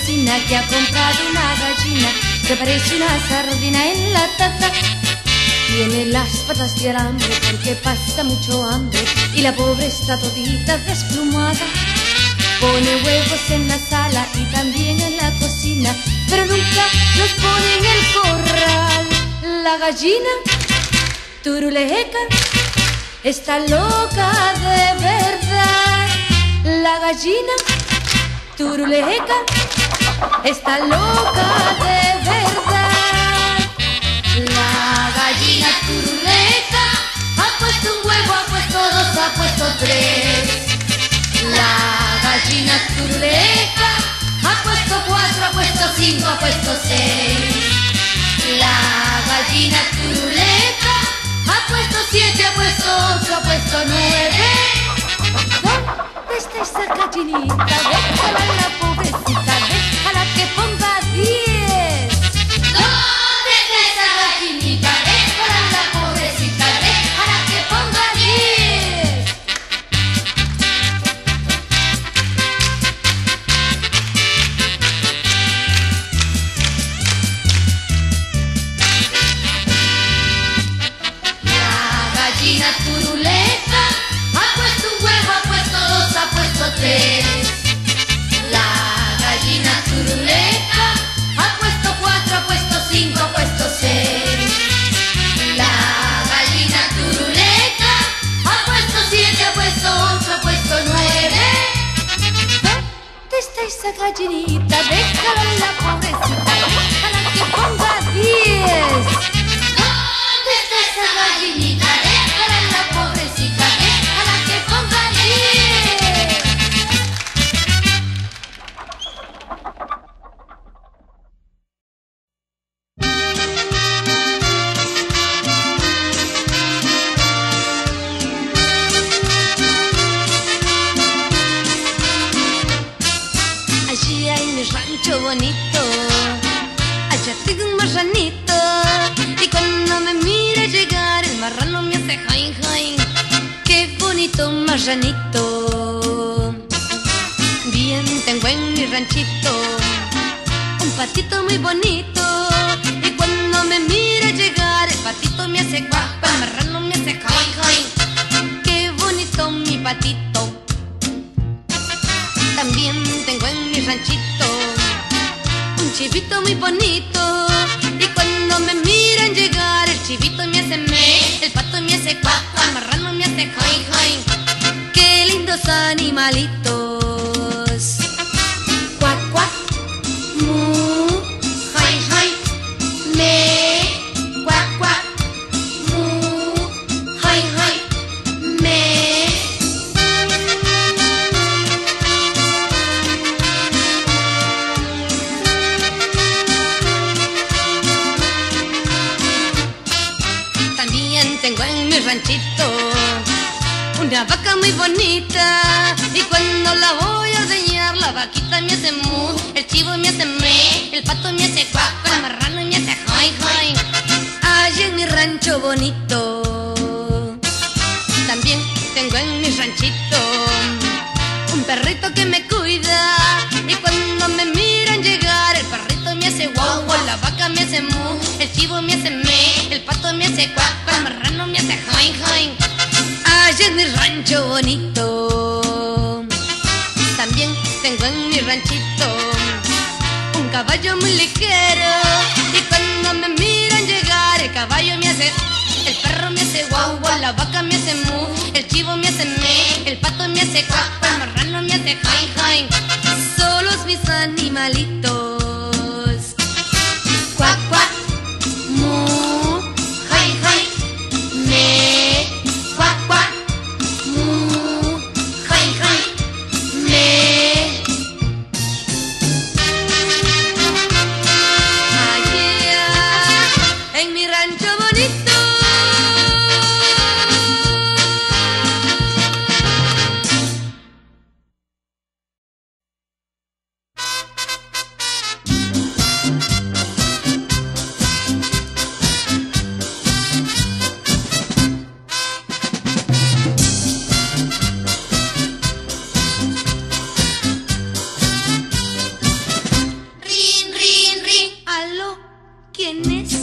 vecina que ha comprado una gallina que parece una sardina en la taza. Tiene las patas de alambre porque pasa mucho hambre y la pobre está todita desplumada. Pone huevos en la sala y también en la cocina, pero nunca los pone en el corral. La gallina turuleca está loca de verdad. La gallina turuleca está loca de verdad. La gallina turuleca ha puesto un huevo, ha puesto dos, ha puesto tres. La gallina turuleca ha puesto cuatro, ha puesto cinco, ha puesto seis. La gallina turuleca ha puesto siete, ha puesto ocho, ha puesto nueve. ¿Dónde está esa gallinita? Déjala a la pobrecita, déjala que ponga 10. ¿Dónde está esa gallinita? Déjala a la pobrecita, déjala que ponga 10. La gallina turuleca ha puesto un huevo, ha puesto dos, ha puesto tres. La gallina turuleca ha puesto cuatro, ha puesto cinco, ha puesto seis. La gallina turuleca ha puesto siete, ha puesto ocho, ha puesto nueve. ¿Dónde está esa gallinita? Déjala a la pobrecita, déjala que ponga 10. ¿Dónde está esa gallinita? Déjala a la pobrecita, déjala que ponga 10. Allí hay mi rancho bonito, allá tengo un marranito, y cuando me mira llegar el marrano me hace jain jain. Qué bonito marranito. Bien tengo en mi ranchito un patito muy bonito, y cuando me mira llegar el patito me hace guapa, el marrano me hace jain jain. Qué bonito mi patito. También tengo en mi ranchito un chivito muy bonito, y cuando me miran llegar el chivito me hace me, el pato me hace cuac, el marrano me hace jain jain. Qué lindos animalitos. Cuac cuac, mu, jain jain, me, cuac cuac, mu, jain jain, me. Tengo en mi ranchito una vaca muy bonita, y cuando la voy a ordeñar la vaquita me hace mu, el chivo me hace me, el pato me hace cuac, el marrano me hace jain jain. Allí en mi rancho bonito también tengo en mi ranchito un perrito que me cuida, y cuando me miran llegar el perrito me hace guau guau, la vaca me hace mu, el chivo me hace me, el pato me hace cuac, el marrano me hace jain jain. Allá en mi rancho bonito también tengo en mi ranchito un caballo muy ligero, y cuando me miran llegar el caballo me hace, el perro me hace guau guau, la vaca me hace mu, el chivo me hace me, el pato me hace cuac, el marrano me hace jain jain. Solos mis animalitos. Cuac cuac, mu, jain jain, me, cuac cuac, mu, jain jain, me. Allá en mi rancho bonito ¿Quién es?